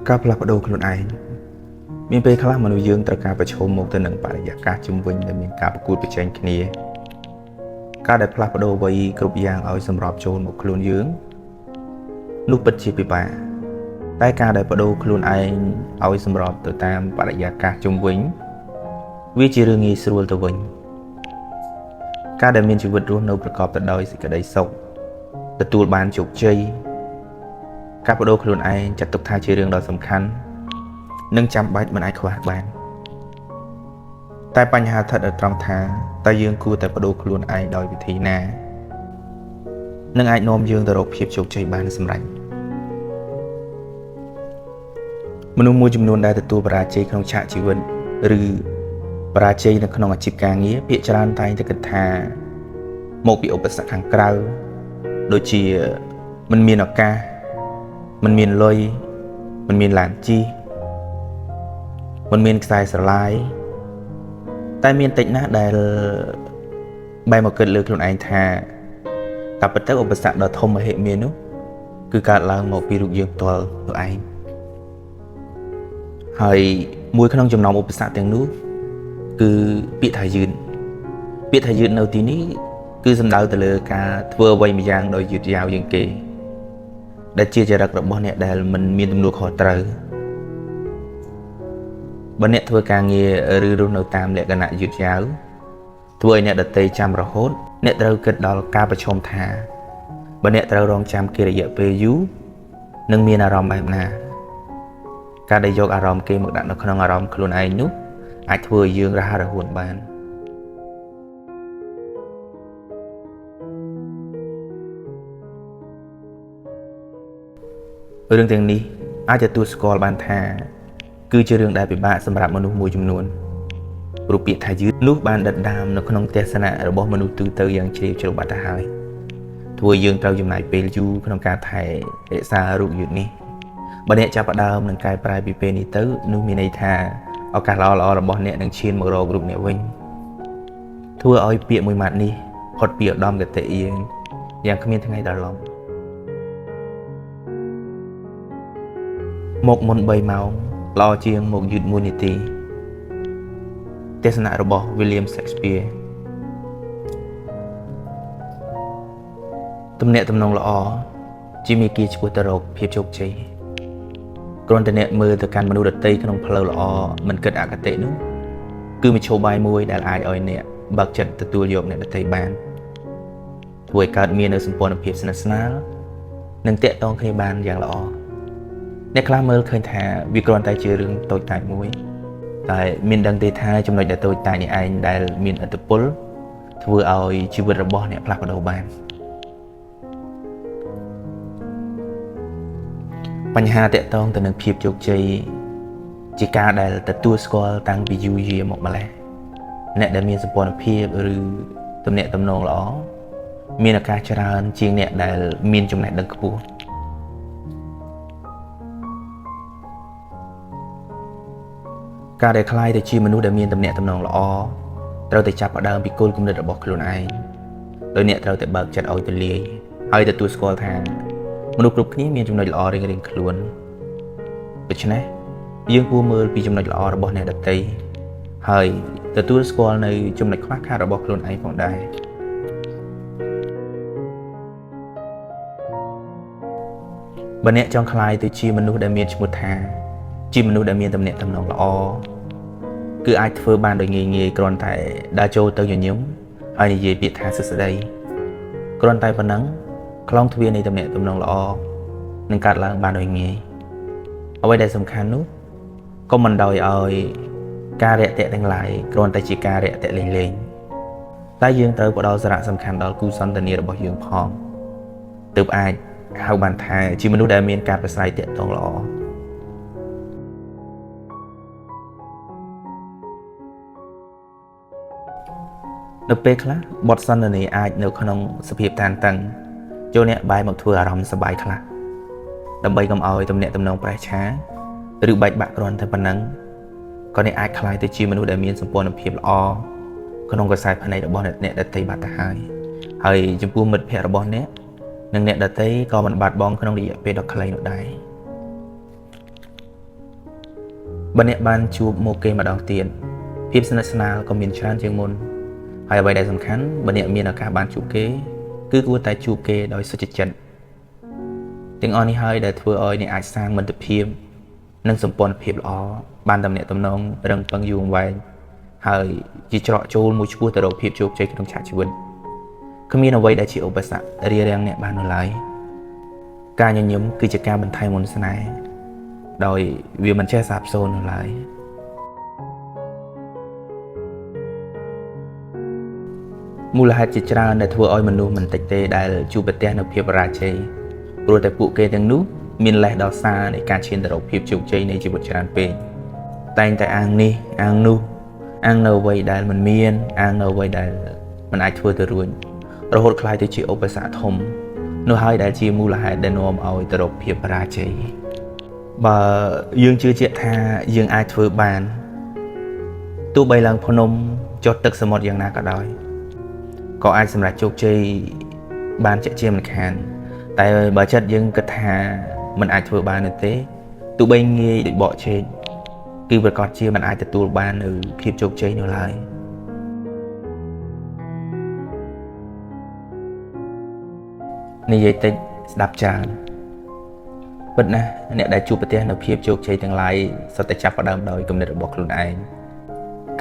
ការផ្លាស់ប្ដូរខ្លួនឯងមានពេលខ្លះមនុស្សយើងត្រូវការប្រឈមមុខទៅនឹងបរិយាកាសជំនវិញដែលមានការប្រកួតប្រជែងគ្នាការដែលផ្លាស់ប្ដូរអ្វីគ្រប់យ៉ាងឲ្យសម្របចូលមកខ្លួនយើងនោះពិតជាពិបាកតែការដែលប្ដូរខ្លួនឯងឲ្យសម្របទៅតាមបរិយាកាសជំនវិញវាជារឿងងាយស្រួលទៅវិញការដែលមានជីវិតរស់នៅប្រកបទៅដោយសេចក្តីសុខទទួលបានជោគជ័យការប្ដូរខ្លួនឯងចាត់ទុកថាជារឿងដ៏សំខាន់និងចាំបាច់មិនអាចខ្វះបានតែបញ្ហាស្ថិតនៅត្រង់ថាតើយើងគួរតែប្ដូរខ្លួនឯងដោយវិធីណានឹងអាចនាំយើងទៅរកភាពជោគជ័យបានសម្រេចមនុស្សមួយចំនួនដែលទទួលបរាជ័យក្នុងឆាកជីវិតឬបរាជ័យនៅក្នុងអាជីពការងារភាគច្រើនតែងតែគិតថាមកពីឧបសគ្គខាងក្រៅដូចជាមិនមានឱកាសមិនមានលុយមិនមានឡានជិះមិនមានខ្សែស្រឡាយតែមានតិចណាស់ដែលបែរមកគិតលើខ្លួនឯងថាការពិតទៅឧបសគ្គដ៏ធំមហិមានោះគឺកើតឡើងមកពីរូបយើងផ្ទាល់ខ្លួនឯងហើយមួយក្នុងចំណោមឧបសគ្គទាំងនោះគឺពាក្យថាយឺតពាក្យថាយឺតនៅទីនេះគឺសំដៅទៅលើការធ្វើអ្វីម្យ៉ាងដោយយឺតយ៉ាវជាងគេដែលជាចរិតរបស់អ្នកដែលមិនមានទំនួលខុសត្រូវបើអ្នកធ្វើការងារឬរស់នៅតាមលក្ខណៈយឺតយ៉ាវធ្វើឲ្យអ្នកដទៃចាំរហូតអ្នកត្រូវគិតដល់ការប្រឈមថាបើអ្នកត្រូវរងចាំគេរយៈពេលយូរនឹងមានអារម្មណ៍បែបណាការដែលយកអារម្មណ៍គេមកដាក់នៅក្នុងអារម្មណ៍ខ្លួនឯងនោះអាចធ្វើឲ្យយើងរហ័សរហួនបានរឿងទាំងនេះអាចទទួលស្គាល់បានថាគឺជារឿងដែលពិបាកសម្រាប់មនុស្សមួយចំនួនព្រោះពាក្យថាយឺតនោះបានដិតដាមនៅក្នុងទស្សនៈរបស់មនុស្សទូទៅយ៉ាងជ្រាលជ្រៅបាត់ទៅហើយធ្វើឲ្យយើងត្រូវចំណាយពេលយូរក្នុងការថែរក្សារូបយឺតនេះបើអ្នកចាប់ផ្ដើមនឹងកែប្រែពីពេលនេះទៅនោះមានន័យថាឱកាសល្អៗរបស់អ្នកនឹងឈានមករករូបអ្នកវិញធ្វើឲ្យពាក្យមួយម៉ាត់នេះផុតពីឧត្តមគតិយើងយ៉ាងគ្មានថ្ងៃដល់ឡំមកមុន3ម៉ោងល្អជាងមកយឺត1នាទីទស្សនៈរបស់ William Shakespeare ទំនាក់ទំនងល្អជាមាគ៌ាឆ្ពោះទៅរកភាពជោគជ័យគ្រាន់តែអ្នកមើលទៅកាន់មនុស្សដទៃក្នុងផ្លូវល្អមិនគិតអគតិនោះគឺមធ្យោបាយមួយដែលអាចឲ្យអ្នកបើកចិត្តទទួលយកអ្នកដទៃបានធ្វើឲ្យកើតមាននូវសម្ព័ន្ធភាពស្និទ្ធស្នាលនិងតាក់ទងគ្នាបានយ៉ាងល្អអ្នកខ្លះមើលឃើញថាវាគ្រាន់តែជារឿងតូចតាចមួយតែមានដឹងទេថាចំណុចដែលតូចតាចនេះឯងដែលមានឥទ្ធិពលធ្វើឲ្យជីវិតរបស់អ្នកផ្លាស់ប្ដូរបានបញ្ហាតាក់ទងទៅនឹងភាពជោគជ័យជាការដែលទទួលស្គាល់តាំងពីយូរយារមកម្ល៉េះអ្នកដែលមានសម្ព័ន្ធភាពឬទំនាក់ទំនងល្អមានឱកាសច្រើនជាងអ្នកដែលមានចំណេះដឹងខ្ពស់ការដែលខ្លាយទៅជាមនុស្សដែលមានទំនាក់ទំនងល្អត្រូវតែចាប់ផ្ដើមពីគោលគំនិតរបស់ខ្លួនឯងដោយអ្នកត្រូវតែបើកចិត្តឲ្យទូលាយហើយទទួលស្គាល់ថាមនុស្សគ្រប់គ្នាមានចំណុចល្អរៀងៗខ្លួនដូច្នេះយើងគួរមើលពីចំណុចល្អរបស់អ្នកដទៃហើយទទួលស្គាល់នៅចំណុចខ្វះខាតរបស់ខ្លួនឯងផងដែរបើអ្នកចង់ខ្លាយទៅជាមនុស្សដែលមានឈ្មោះថាជាមនុស្សដែលមានទំនាក់ទំនងល្អគឺអាចធ្វើបានដោយងាយៗគ្រាន់តែដើរចូលទៅញញឹមហើយនិយាយពាក្យថាសួស្តីគ្រាន់តែប៉ុណ្ណឹងខ្លងទ្វារនៃទំនាក់ទំនងល្អនឹងកើតឡើងបានដោយងាយអ្វីដែលសំខាន់នោះកុំមិនដោយឲ្យការរាក់ទាក់ទាំងឡាយគ្រាន់តែជាការរាក់ទាក់លេងៗតែយើងត្រូវផ្ដល់សារៈសំខាន់ដល់គូសន្ទនារបស់យើងផងទើបអាចហៅបានថាជាមនុស្សដែលមានការប្រស្រ័យទាក់ទងល្អនៅពេលខ្លះបទសន្ទនាអាចនៅក្នុងសភាពតានតឹងចូលអ្នកបែរមកធ្វើអារម្មណ៍សប្បាយខ្លះដើម្បីកុំឲ្យទំនាក់ទំនងប្រេះឆាឬបែកបាក់គ្រាន់តែប៉ុណ្ណឹងក៏អ្នកអាចក្លាយទៅជាមនុស្សដែលមានសម្ព័ន្ធភាពល្អក្នុងខ្សែភ្នែករបស់អ្នកដទៃបាត់ទៅហើយចំពោះមិត្តភ័ក្តិរបស់អ្នកនិងអ្នកដទៃក៏មិនបាត់បង់ក្នុងរយៈពេលដ៏ខ្លីនោះដែរ បើអ្នកបានជួបមកគេម្ដងទៀតភាពស្និទ្ធស្នាលក៏មានច្រើនជាងមុនហើយអ្វីដែលសំខាន់បើអ្នកមានឱកាសបានជួបគេគឺគួរតែជួបគេដោយសុចរិតចិត្តទាំងអស់នេះហើយដែលធ្វើឲ្យអ្នកអាចសាងមិត្តភាពនិងសម្ព័ន្ធភាពល្អបានតំណាក់តំណងរឹងប៉ឹងយូរអង្វែងហើយជាច្រកចូលមួយឆ្ពោះទៅរកភាពជោគជ័យក្នុងឆាកជីវិតគ្មានអ្វីដែលជាឧបសគ្គរារាំងអ្នកបាននៅឡើយការញញឹមគឺជាការបន្ថែមមន្តស្នេហ៍ដោយវាមិនចេះសាបសូន្យនៅឡើយមូលហេតុជាច្រើនដែលធ្វើឲ្យមនុស្សមិនតិចទេដែលជួបប្រទះនូវភាពបរាជ័យព្រោះតែពួកគេទាំងនោះមានលេសដល់សារនៃការឈានទៅរកភាពជោគជ័យនៃជីវិតច្រើនពេកតែងតែអាងនេះអាងនោះអាងនៅអ្វីដែលមិនមានអាងនៅអ្វីដែលមិនអាចធ្វើទៅរួចរហូតក្លាយទៅជាឧបសគ្គធំនោះហើយដែលជាមូលហេតុដែលនាំឲ្យទៅរកភាពបរាជ័យបើយើងជឿជាក់ថាយើងអាចធ្វើបានទោះបីឡើងភ្នំចុះទឹកសមុទ្រយ៉ាងណាក៏ដោយក៏អាចសម្រេចជោគជ័យបានជាក់ជាមិនខានតែបើចិត្តយើងគិតថាមិនអាចធ្វើបានទេទោះបីងាយដូចបកឆេកគឺប្រកាសជាមិនអាចទទួលបាននូវភាពជោគជ័យនោះឡើយនិយាយតិចស្ដាប់ច្រើនពិតណាស់អ្នកដែលជួបប្រទះនូវភាពជោគជ័យទាំងឡាយសុទ្ធតែចាប់ផ្ដើមដោយគំនិតរបស់ខ្លួនឯង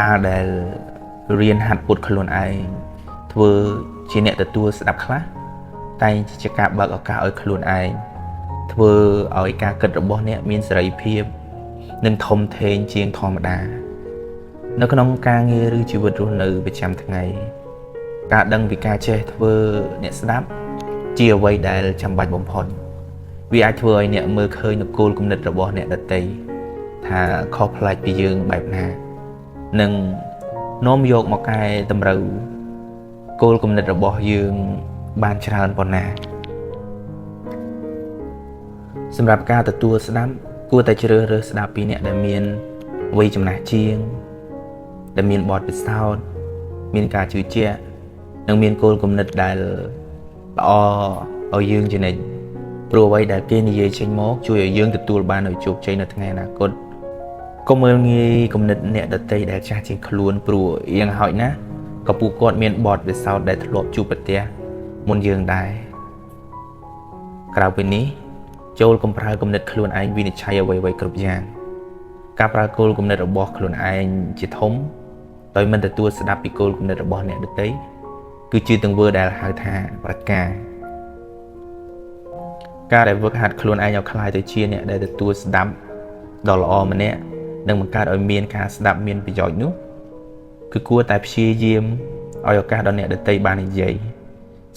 ការដែលរៀនហាត់ពុតខ្លួនឯងធ្វើជាអ្នកទទួលស្ដាប់ខ្លះតែជាការបើកឱកាសឲ្យខ្លួនឯងធ្វើឲ្យការគិតរបស់អ្នកមានសេរីភាពនិងធំធេងជាងធម្មតានៅក្នុងការងារឬជីវិតរស់នៅប្រចាំថ្ងៃការដឹងពីការចេះធ្វើអ្នកស្ដាប់ជាអ្វីដែលចាំបាច់បំផុតវាអាចធ្វើឲ្យអ្នកមើលឃើញនូវគោលគំនិតរបស់អ្នកដទៃថាខុសប្លែកពីយើងបែបណានិងនាំយកមកកែតម្រូវគោលគំនិតរបស់យើងបានច្រើនប៉ុណ្ណាសម្រាប់ការទទួលស្ដាប់គួរតែជ្រើសរើសស្ដាប់ពីអ្នកដែលមានវ័យចំណាស់ជាងដែលមានបទពិសោធន៍មានការជឿជាក់និងមានគោលគំនិតដែលល្អឲ្យយើងជានិច្ចព្រោះអ្វីដែលគេនិយាយចេញមកជួយឲ្យយើងទទួលបាននូវជោគជ័យនៅថ្ងៃអនាគតកុំមើលងាយគំនិតអ្នកដទៃដែលចាស់ជាងខ្លួនព្រោះយ៉ាងហោចណាស់ក៏ពួកគាត់មានបទពិសោធន៍ដែលធ្លាប់ជួបប្រទះមុនយើងដែរក្រៅពីនេះចូលកុំប្រើគំនិតខ្លួនឯងវិនិច្ឆ័យអ្វីៗគ្រប់យ៉ាងការប្រើគោលគំនិតរបស់ខ្លួនឯងជាធំដោយមិនទទួលស្ដាប់ពីគោលគំនិតរបស់អ្នកដទៃគឺជាទង្វើដែលហៅថាប្រកាការដែលវឹកហាត់ខ្លួនឯងឲ្យក្លាយទៅជាអ្នកដែលទទួលស្ដាប់ដ៏ល្អម្នាក់និងបង្កើតឲ្យមានការស្ដាប់មានប្រយោជន៍នោះគឺគួរតែព្យាយាមឲ្យឱកាសដល់អ្នកដទៃបាននិយាយ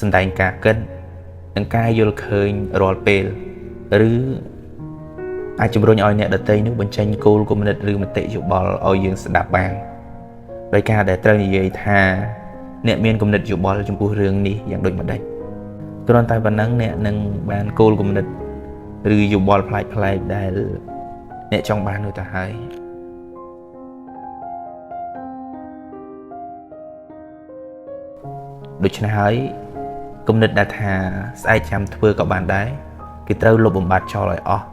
សម្ដែងការគិតនិងការយល់ឃើញរាល់ពេលឬអាចជំរុញឲ្យអ្នកដទៃនោះបញ្ចេញគោលគំនិតឬមតិយោបល់ឲ្យយើងស្ដាប់បានដោយការដែលត្រូវនិយាយថាអ្នកមានគំនិតយោបល់ចំពោះរឿងនេះយ៉ាងដូចម្ដេចគ្រាន់តែប៉ុណ្ណឹងអ្នកនឹងបានគោលគំនិតឬយោបល់ប្លែកៗដែលអ្នកចង់បាននោះទៅហើយដូច្នេះហើយគំនិតដែលថាស្អែកចាំធ្វើក៏បានដែរគឺត្រូវលុបបំបាត់ចោលឲ្យអស់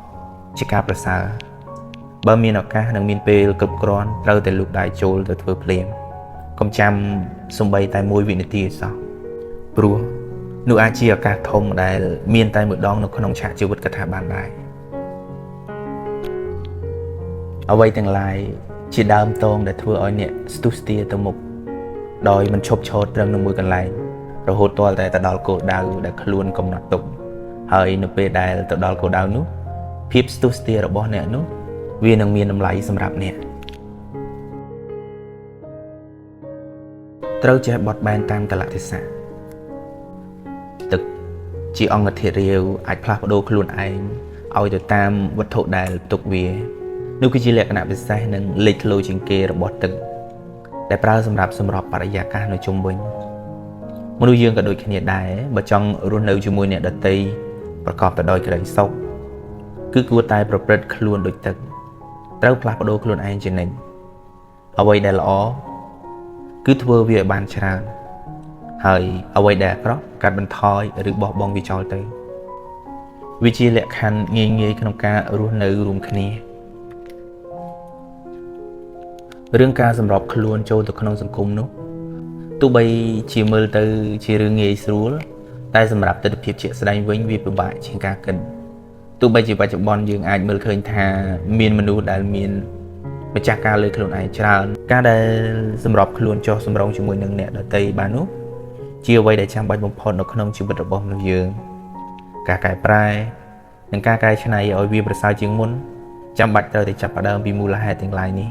ជាការប្រសើរបើមានឱកាសនិងមានពេលគ្រប់គ្រាន់ត្រូវតែលូកដៃចូលទៅធ្វើភ្លាមកុំចាំសំបីតែ1វិនាទីសោះព្រោះនោះអាចជាឱកាសធំដែលមានតែមួយដងនៅក្នុងឆាកជីវិតក៏ថាបានដែរអ្វីទាំងឡាយជាដើមតងដែលធ្វើឲ្យអ្នកស្ទុះស្ទាទៅមុខដោយមិនឈប់ឈរត្រឹងនៅមួយកន្លែងរហូតទាល់តែទៅដល់គោលដៅដែលខ្លួនកំណត់ទុកហើយនៅពេលដែលទៅដល់គោលដៅនោះភាពស្ទុះស្ទារបស់អ្នកនោះវានឹងមានតម្លៃសម្រាប់អ្នកត្រូវចេះបត់បែនតាមកលៈទេសៈទឹកជាអង្គធាតុរាវអាចផ្លាស់ប្ដូរខ្លួនឯងឲ្យទៅតាមវត្ថុដែលទុកវានោះគឺជាលក្ខណៈពិសេសនិងលេចធ្លោជាងគេរបស់ទឹកដែលប្រើសម្រាប់សម្របបរិយាកាសនៅជុំវិញមនុស្សយើងក៏ដូចគ្នាដែរបើចង់រស់នៅជាមួយអ្នកដទៃប្រកបទៅដោយក្តីសុខគឺគួរតែប្រព្រឹត្តខ្លួនដូចទឹកត្រូវផ្លាស់ប្ដូរខ្លួនឯងជានិច្ចអ្វីដែលល្អគឺធ្វើវាឲ្យបានច្រើនហើយអ្វីដែលអាក្រក់កាត់បន្ថយឬបោះបង់វាចោលទៅវាជាលក្ខខណ្ឌងាយៗក្នុងការរស់នៅរួមគ្នា រឿងការសម្របខ្លួនចូលទៅក្នុងសង្គមនោះទោះបីជាមើលទៅជារឿងងាយស្រួលតែសម្រាប់ទស្សនវិជ្ជាជាក់ស្ដែងវិញវាពិបាកជាងការគិតទោះបីជាបច្ចុប្បន្នយើងអាចមើលឃើញថាមានមនុស្សដែលមានម្ចាស់ការលើខ្លួនឯងច្រើនការដែលសម្របខ្លួនចុះសម្រុងជាមួយនឹងអ្នកដទៃបាននោះជាអ្វីដែលចាំបាច់បំផុតនៅក្នុងជីវិតរបស់មនុស្សយើងការកែប្រែនិងការកែច្នៃឲ្យវាប្រសើរជាងមុនចាំបាច់ត្រូវតែចាប់ផ្ដើមពីមូលហេតុទាំងឡាយនេះ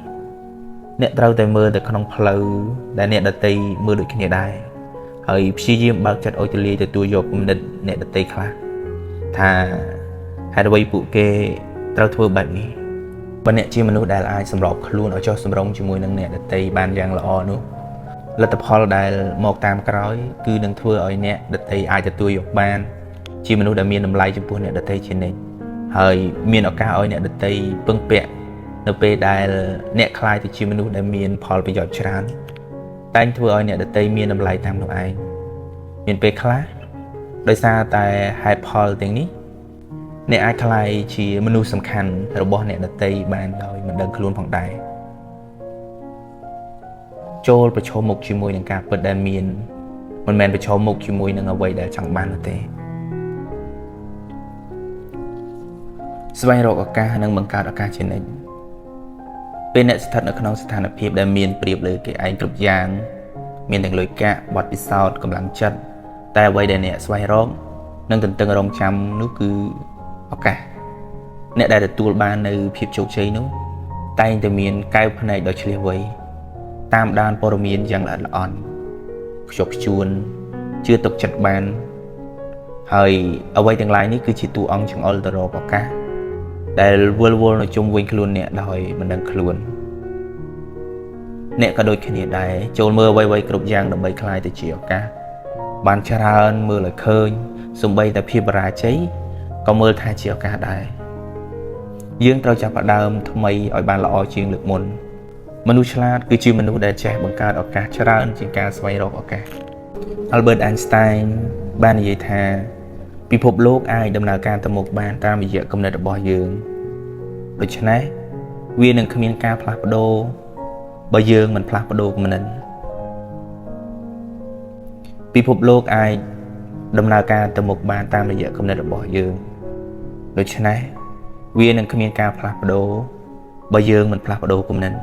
អ្នកត្រូវតែមើលទៅក្នុងផ្លូវដែលអ្នកដទៃមើលដូចគ្នាដែរហើយព្យាយាមបើកចិត្តឲ្យទូលាយទទួលយកគំនិតអ្នកដទៃខ្លះថាហេតុអ្វីពួកគេត្រូវធ្វើបែបនេះបើអ្នកជាមនុស្សដែលអាចសម្របខ្លួនឲ្យចុះសម្រុងជាមួយនឹងអ្នកដទៃបានយ៉ាងល្អនោះលទ្ធផលដែលមកតាមក្រោយគឺនឹងធ្វើឲ្យអ្នកដទៃអាចទទួលយកបានជាមនុស្សដែលមានតម្លៃចំពោះអ្នកដទៃជានិច្ចហើយមានឱកាសឲ្យអ្នកដទៃពឹងពាក់នៅពេលដែលអ្នកខ្លាយទៅជាមនុស្សដែលមានផលប្រយោជន៍ច្រើនតែងធ្វើឲ្យអ្នកដទៃមានតម្លៃតាមនោះឯងមានពេលខ្លះដោយសារតែហេតុផលទាំងនេះអ្នកអាចខ្លាយជាមនុស្សសំខាន់របស់អ្នកដទៃបានដោយមិនដឹងខ្លួនផងដែរចូលប្រឈមមុខជាមួយនឹងការពិតដែលមានមិនមែនប្រឈមមុខជាមួយនឹងអ្វីដែលចង់បាននោះទេស្វែងរកឱកាសនិងបង្កើតឱកាសជានិច្ចពេលអ្នកស្ថិតនៅក្នុងស្ថានភាពដែលមានប្រៀបលើគេឯងគ្រប់យ៉ាងមានទាំងលុយកាក់បទពិសោធន៍កម្លាំងចិត្តតែអ្វីដែលអ្នកស្វែងរកនិងទន្ទឹងរង់ចាំនោះគឺឱកាសអ្នកដែលទទួលបាននៅភាពជោគជ័យនោះតែងតែមានកែវភ្នែកដ៏ឈ្លាសវៃតាមដានព័ត៌មានយ៉ាងល្អិតល្អន់ខ្ជាប់ខ្ជួនជឿទុកចិត្តបានហើយអ្វីទាំងឡាយនេះគឺជាតួអង្គចង្អុលទៅរកឱកាសដែលវិលវល់នៅជុំវិញខ្លួនអ្នកដោយមិនដឹងខ្លួនអ្នកក៏ដូចគ្នាដែរចូលមើលអ្វីៗគ្រប់យ៉ាងដើម្បីក្លាយទៅជាឱកាសបានច្រើនមើលឲ្យឃើញសូម្បីតែភាពបរាជ័យក៏មើលថាជាឱកាសដែរយើងត្រូវចាប់ផ្ដើមថ្មីឲ្យបានល្អជាងលើកមុនមនុស្សឆ្លាតគឺជាមនុស្សដែលចេះបង្កើតឱកាសច្រើនជាងការស្វែងរកឱកាស Albert Einstein បាននិយាយថាពិភពលោកអាចដំណើរការទៅមុខបានតាមរយៈគំនិតរបស់យើងដូច្នេះវានឹងគ្មានការផ្លាស់ប្ដូរបើយើងមិនផ្លាស់ប្ដូរគំនិតពិភពលោកអាចដំណើរការទៅមុខបានតាមរយៈគំនិតរបស់យើងដូច្នេះវានឹងគ្មានការផ្លាស់ប្ដូរបើយើងមិនផ្លាស់ប្ដូរគំនិត